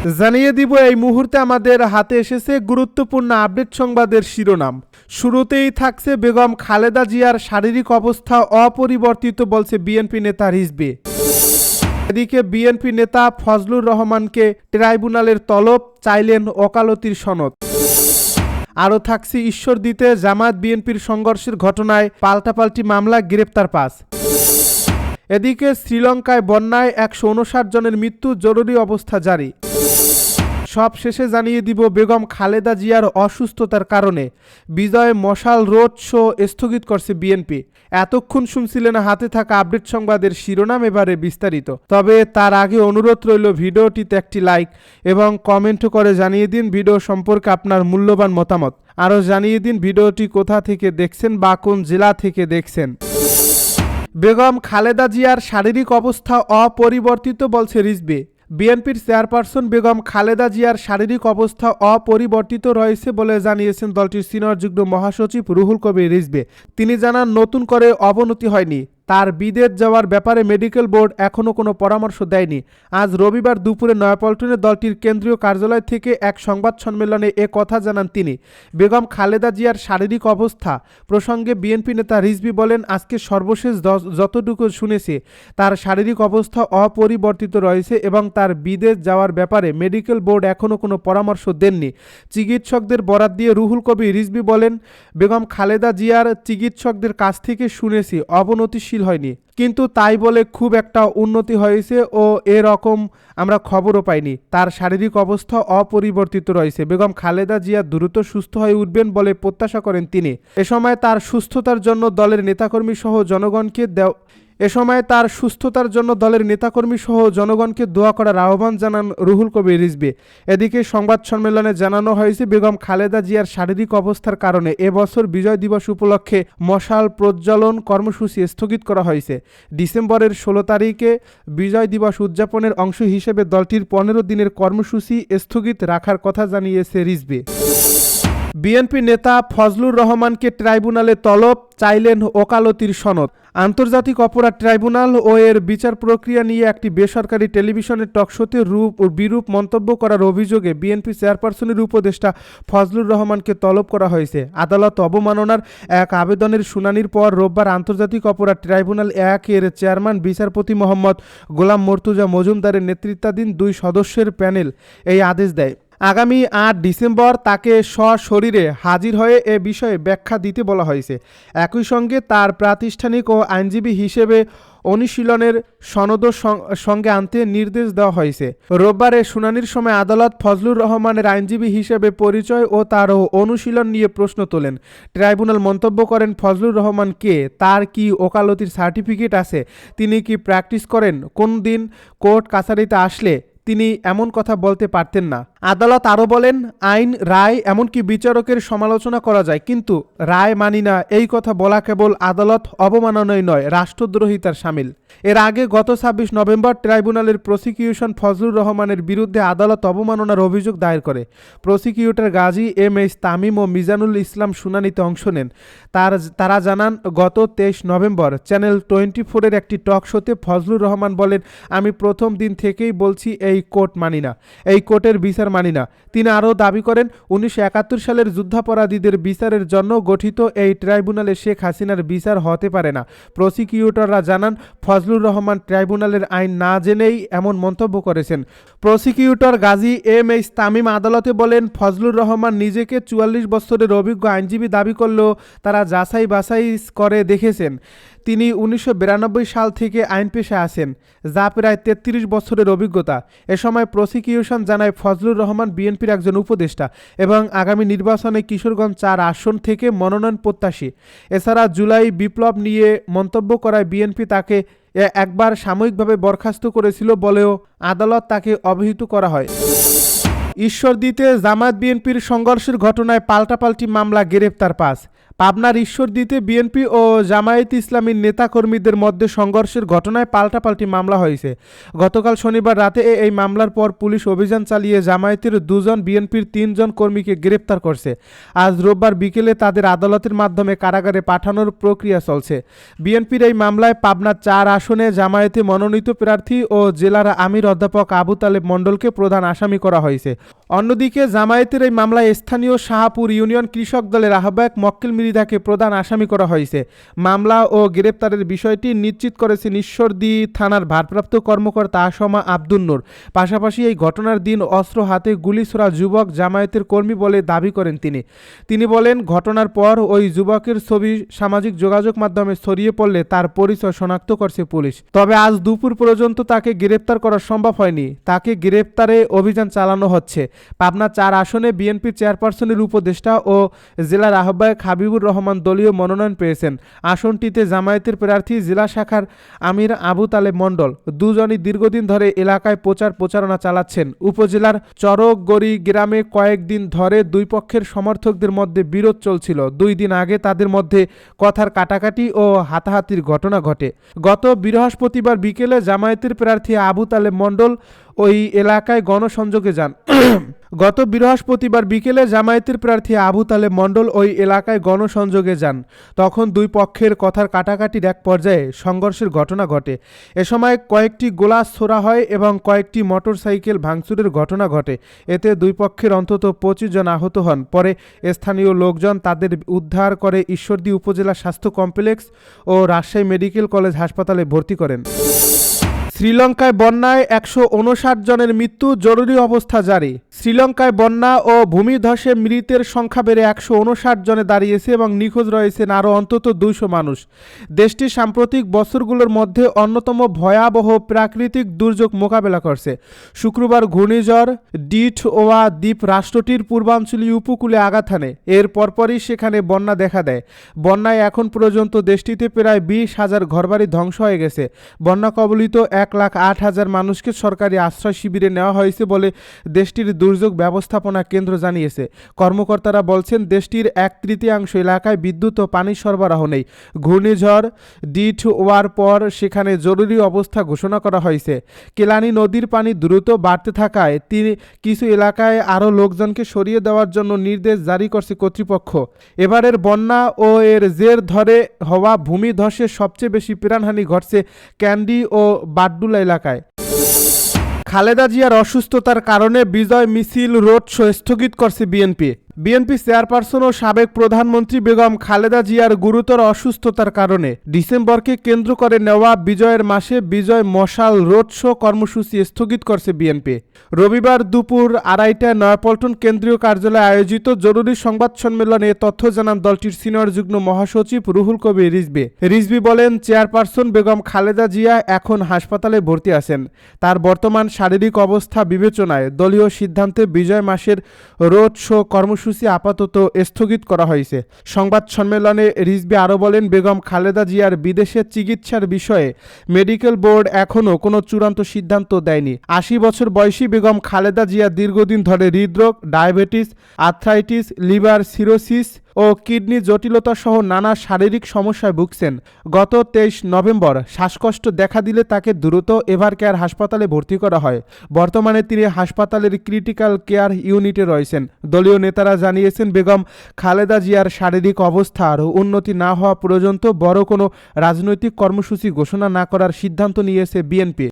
জানিয়ে দিব এই মুহূর্তে আমাদের হাতে এসেছে গুরুত্বপূর্ণ আপডেট সংবাদের শিরোনাম। শুরুতেই থাকছে বেগম খালেদা জিয়ার শারীরিক অবস্থা অপরিবর্তিত বলছে বিএনপি নেতা রিজভী। এদিকে বিএনপি নেতা ফজলুর রহমানকে ট্রাইব্যুনালের তলব, চাইলেন ওকালতির সনদ। আরও থাকছে ঈশ্বরদীতে জামায়াত বিএনপির সংঘর্ষের ঘটনায় পাল্টাপাল্টি মামলা, গ্রেপ্তার 5। এদিকে শ্রীলঙ্কায় বন্যায় 159 জনের মৃত্যু, জরুরি অবস্থা জারি। সব শেষে জানিয়ে দিব বেগম খালেদা জিয়ার অসুস্থতার কারণে বিজয় মশাল রোড শো স্থগিত করছে বিএনপি। এতক্ষণ শুনছিলেন হাতে থাকা আপডেট সংবাদের শিরোনাম, এবারে বিস্তারিত। তবে তার আগে অনুরোধ রইল ভিডিওটিতে একটি লাইক এবং কমেন্ট করে জানিয়ে দিন ভিডিও সম্পর্কে আপনার মূল্যবান মতামত। আরও জানিয়ে দিন ভিডিওটি কোথা থেকে দেখছেন বা কোন জেলা থেকে দেখছেন। বেগম খালেদা জিয়ার শারীরিক অবস্থা অপরিবর্তিত বলছে রিজভী। বিএনপির চেয়ারপারসন বেগম খালেদা জিয়ার শারীরিক অবস্থা অপরিবর্তিত রয়েছে বলে জানিয়েছেন দলটির সিনিয়র যুগ্ম মহাসচিব রুহুল কবির রিজভী। তিনি জানান, নতুন করে অবনতি হয়নি। তার বিদেশ যাওয়ার ব্যাপারে মেডিকেল বোর্ড এখনও কোনো পরামর্শ দেয়নি। আজ রবিবার দুপুরে নয়াপল্টনে দলটির কেন্দ্রীয় কার্যালয় থেকে এক সংবাদ সম্মেলনে এ কথা জানান তিনি। বেগম খালেদা জিয়ার শারীরিক অবস্থা প্রসঙ্গে বিএনপি নেতা রিজভী বলেন, আজকে সর্বশেষ যতটুকু শুনেছি তার শারীরিক অবস্থা অপরিবর্তিত রয়েছে এবং তার বিদেশ যাওয়ার ব্যাপারে মেডিকেল বোর্ড এখনও কোনো পরামর্শ দেননি। চিকিৎসকদের বরাত দিয়ে রুহুল কবির রিজভী বলেন, বেগম খালেদা জিয়ার চিকিৎসকদের কাছ থেকে শুনেছি অবনতিশীল হয়নি, কিন্তু তাই বলে খুব একটা উন্নতি হয়েছে ও এরকম আমরা খবরও পাইনি। তার শারীরিক অবস্থা অপরিবর্তিত রয়েছে। বেগম খালেদা জিয়া দ্রুত সুস্থ হয়ে উঠবেন বলে প্রত্যাশা করেন তিনি। এ সময় তার সুস্থতার জন্য দলের নেতাকর্মী সহ জনগণকে দোয়া করার আহ্বান জানান রুহুল কবির রিজভী। এদিকে সংবাদ সম্মেলনে জানানো হয়েছে, বেগম খালেদা জিয়ার শারীরিক অবস্থার কারণে এবছর বিজয় দিবস উপলক্ষে মশাল প্রজ্বলন কর্মসূচি স্থগিত করা হয়েছে। ডিসেম্বরের 16 তারিখে বিজয় দিবস উদযাপনের অংশ হিসেবে দলটির 15 দিনের কর্মসূচি স্থগিত রাখার কথা জানিয়েছে রিজভী। বিএনপি নেতা ফজলুর রহমানকে ট্রাইব্যুনালে তলব, চাইলেন ওকালতির সনদ। আন্তর্জাতিক অপরাধ ট্রাইব্যুনাল ও এর বিচার প্রক্রিয়া নিয়ে একটি বেসরকারি টেলিভিশনের টকশোতে রূপ ও বিরূপ মন্তব্য করার অভিযোগে বিএনপি চেয়ারপারসনের উপদেষ্টা ফজলুর রহমানকে তলব করা হয়েছে। আদালত অবমাননার এক আবেদনের শুনানির পর রোববার আন্তর্জাতিক অপরাধ ট্রাইব্যুনাল 1 এর চেয়ারম্যান বিচারপতি মোহাম্মদ গোলাম মর্তুজা মজুমদারের নেতৃত্বাধীন 2 সদস্যের প্যানেল এই আদেশ দেয়। আগামী 8 ডিসেম্বর তাকে সশরীরে হাজির হয়ে এ বিষয়ে ব্যাখ্যা দিতে বলা হয়েছে। একই সঙ্গে তার প্রাতিষ্ঠানিক ও আইনজীবী হিসেবে অনুশীলনের সনদ সঙ্গে আনতে নির্দেশ দেওয়া হয়েছে। রোববারে শুনানির সময় আদালত ফজলুর রহমানের আইনজীবী হিসেবে পরিচয় ও তার অনুশীলন নিয়ে প্রশ্ন তোলেন। ট্রাইব্যুনাল মন্তব্য করেন, ফজলুর রহমান কে, তার কি ওকালতির সার্টিফিকেট আছে, তিনি কি প্র্যাকটিস করেন, কোন দিন কোর্ট কাছারিতে আসলে তিনি এমন কথা বলতে পারতেন না। আদালত আরও বলেন, আইন, রায়, এমনকি বিচারকের সমালোচনা করা যায়, কিন্তু রায় মানি না এই কথা বলা কেবল আদালত অবমাননাই নয়, রাষ্ট্রদ্রোহিতার শামিল। এর আগে গত 26 নভেম্বর ট্রাইব্যুনালের প্রসিকিউশন ফজলুর রহমানের বিরুদ্ধে আদালত অবমাননার অভিযোগ দায়ের করে। প্রসিকিউটর গাজী এম.এইচ তামিম ও মিজানুল ইসলাম শুনানিতে অংশ নেন। তারা জানান, গত 23 নভেম্বর চ্যানেল 24-এর একটি টক শোতে ফজলুর রহমান বলেন, আমি প্রথম দিন থেকেই বলছি এই কোর্ট মানি না, এই কোর্টের বিচার মানি না। তিনি আরও দাবি করেন, 1971 সালের যুদ্ধাপরাধীদের বিচারের জন্য গঠিত এই ট্রাইব্যুনালে শেখ হাসিনার বিচার হতে পারে না। প্রসিকিউটররা জানান, ফজলুর রহমান ট্রাইব্যুনালের আইন না জেনেই এমন মন্তব্য করেছেন। প্রসিকিউটর গাজী এম.এইচ তামিম আদালতে বলেন, ফজলুর রহমান নিজেকে 44 বছরের অভিজ্ঞ আইনজীবী দাবি করলেও তারা যাচাই বাছাই করে দেখেছেন তিনি 1992 সাল থেকে আইন পেশায় আছেন, যা প্রায় 33 বছরের অভিজ্ঞতা। এ সময় প্রসিকিউশন জানায়, ফজলুর রহমান বিএনপির একজন উপদেষ্টা এবং আগামী নির্বাচনে কিশোরগঞ্জ 4 আসন থেকে মনোনয়ন প্রত্যাশী। এছাড়া জুলাই বিপ্লব নিয়ে মন্তব্য করায় বিএনপি তাকে একবার সাময়িকভাবে বরখাস্ত করেছিল বলেও আদালত তাকে অবহিত করা হয়। ঈশ্বরদীতে জামায়াত বিএনপির সংঘর্ষের ঘটনায় পাল্টাপাল্টি মামলা, গ্রেপ্তার 5। পাবনার ঈশ্বরদীতে বিএনপি ও জামায়াতে ইসলামীর নেতাকর্মীদের মধ্যে সংঘর্ষের ঘটনায় পাল্টাপাল্টি মামলা হয়েছে। গতকাল শনিবার রাতে এই মামলার পর পুলিশ অভিযান চালিয়ে জামায়াতের 2 জন, বিএনপির 3 জন কর্মীকে গ্রেপ্তার করছে। আজ রোববার বিকেলে তাদের আদালতের মাধ্যমে কারাগারে পাঠানোর প্রক্রিয়া চলছে। বিএনপির এই মামলায় পাবনা 4 আসনে জামায়াতে মনোনীত প্রার্থী ও জেলার আমির অধ্যাপক আবু তালেব মণ্ডলকে প্রধান আসামি করা হয়েছে। অন্যদিকে জামায়াতের এই মামলায় স্থানীয় শাহপুর ইউনিয়ন কৃষক দলের আহ্বায়ক মক্কেল মৃধাকে প্রধান আসামি করা হয়েছে। মামলা ও গ্রেপ্তারের বিষয়টি নিশ্চিত করেছেন ঈশ্বরদী থানার ভারপ্রাপ্ত কর্মকর্তা আসমা আব্দুন নূর। পাশাপাশি এই ঘটনার দিন অস্ত্র হাতে গুলি ছোড়া যুবক জামায়াতের কর্মী বলে দাবি করেন তিনি বলেন, ঘটনার পর ওই যুবকের ছবি সামাজিক যোগাযোগ মাধ্যমে ছড়িয়ে পড়লে তার পরিচয় শনাক্ত করছে পুলিশ। তবে আজ দুপুর পর্যন্ত তাকে গ্রেপ্তার করা সম্ভব হয়নি। তাকে গ্রেপ্তারে অভিযান চালানো হচ্ছে। পাবনা 4 আসনে বিএনপির চেয়ারপারসনের উপদেষ্টা ও জেলার আহ্বায়ক হাবিবুর রহমান দলীয় মনোনয়ন পেয়েছেন। আসনটিতে জামায়াতের প্রার্থী জেলা শাখার আমির আবু তালেব মণ্ডল। দুজনই দীর্ঘদিন ধরে এলাকায় প্রচারণা চালাচ্ছেন। উপজেলার চরগড়ি গ্রামে কয়েকদিন ধরে দুই পক্ষের সমর্থকদের মধ্যে বিরোধ চলছিল। 2 দিন আগে তাদের মধ্যে কথার কাটাকাটি ও হাতাহাতির ঘটনা ঘটে। গত বৃহস্পতিবার বিকেলে জামায়াতের প্রার্থী আবু তালেব মণ্ডল ওই এলাকায় গণসংযোগে যান। গত বৃহস্পতিবার বিকেলে জামায়াতের প্রার্থী আবু তালেব মণ্ডল ওই এলাকায় গণসংযোগে যান। তখন দুই পক্ষের কথার কাটাকাটির এক পর্যায়ে সংঘর্ষের ঘটনা ঘটে। এ সময় কয়েকটি গোলা ছোড়া হয় এবং কয়েকটি মোটরসাইকেল ভাঙচুরের ঘটনা ঘটে। এতে দুই পক্ষের অন্তত 25 জন আহত হন। পরে স্থানীয় লোকজন তাদের উদ্ধার করে ঈশ্বরদী উপজেলা স্বাস্থ্য কমপ্লেক্স ও রাজশাহী মেডিকেল কলেজ হাসপাতালে ভর্তি করেন। শ্রীলঙ্কায় বন্যায় 159 জনের মৃত্যু, জরুরি অবস্থা জারি। শ্রীলঙ্কায় বন্যা ও ভূমিধসে মৃতের সংখ্যা বেড়ে 159 জনে দাঁড়িয়েছে এবং নিখোঁজ রয়েছেন আরও অন্তত 200 মানুষ। দেশটি সাম্প্রতিক বছরগুলোর মধ্যে অন্যতম ভয়াবহ প্রাকৃতিক দুর্যোগ মোকাবেলা করছে। শুক্রবার ঘূর্ণিঝড় ডিটওয়া দ্বীপ রাষ্ট্রটির পূর্বাঞ্চলীয় উপকূলে আঘাত হানে। এর পরপরই সেখানে বন্যা দেখা দেয়। বন্যায় এখন পর্যন্ত দেশটিতে প্রায় 20,000 ঘরবাড়ি ধ্বংস হয়ে গেছে। বন্যা কবলিত 1,08,000 মানুষকে সরকারি আশ্রয় শিবিরে নেওয়া হয়েছে বলে দেশটির দুর্যোগ ব্যবস্থাপনা কেন্দ্র জানিয়েছে। কর্মকর্তারা বলছেন, দেশটির 1/3 এলাকায় বিদ্যুৎ ও পানি সরবরাহ নেই। ঘূর্ণিঝড় ডিটওয়ার পর সেখানে জরুরি অবস্থা ঘোষণা করা হয়েছে। কেলানি নদীর পানি দ্রুত বাড়তে থাকায় কিছু এলাকায় আরও লোকজনকে সরিয়ে দেওয়ার জন্য নির্দেশ জারি করছে কর্তৃপক্ষ। এবারের বন্যা ও এর জের ধরে হওয়া ভূমিধসে সবচেয়ে বেশি প্রাণহানি ঘটছে ক্যান্ডি ও বাড্ডুলা এলাকায়। খালেদা জিয়ার অসুস্থতার কারণে বিজয় মিছিল রোড শো স্থগিত করছে বিএনপি চেয়ারপারসন ও সাবেক প্রধানমন্ত্রী বেগম খালেদা জিয়ার গুরুতর অসুস্থতার কারণে ডিসেম্বরকে কেন্দ্র করে নেওয়া বিজয়ের মাসে বিজয় মশাল রোড শো কর্মসূচি স্থগিত করছে বিএনপি। রবিবার দুপুর 2:30টায় নয়াপল্টন কেন্দ্রীয় কার্যালয়ে আয়োজিত জরুরি সংবাদ সম্মেলনে তথ্য জানান দলটির সিনিয়র যুগ্ম মহাসচিব রুহুল কবির রিজভী বলেন, চেয়ারপারসন বেগম খালেদা জিয়া এখন হাসপাতালে ভর্তি আছেন। তার বর্তমান শারীরিক অবস্থা বিবেচনায় দলীয় সিদ্ধান্তে বিজয় মাসের রোড শো কর্মসূচি আপাতত স্থগিত করা হয়েছে। সংবাদ সম্মেলনে রিজভী আরও বলেন, বেগম খালেদা জিয়ার বিদেশে চিকিৎসার বিষয়ে মেডিকেল বোর্ড এখনও কোনো চূড়ান্ত সিদ্ধান্ত দেয়নি। 80 বছর বয়সী বেগম খালেদা জিয়া দীর্ঘদিন ধরে হৃদরোগ, ডায়াবেটিস, আর্থ্রাইটিস, লিভার সিরোসিস ও কিডনি জটিলতা সহ নানা শারীরিক সমস্যায় ভুগছেন। গত 23 নভেম্বর শ্বাসকষ্ট দেখা দিলে তাকে দ্রুত এভারকেয়ার হাসপাতালে ভর্তি করা হয়। বর্তমানে তিনি হাসপাতালের ক্রিটিক্যাল কেয়ার ইউনিটে রয়েছেন। দলীয় নেতারা জানিয়েছেন, বেগম খালেদা জিয়ার শারীরিক অবস্থার উন্নতি না হওয়া পর্যন্ত বড় কোনো রাজনৈতিক কর্মসূচি ঘোষণা না করার সিদ্ধান্ত নিয়েছে বিএনপি।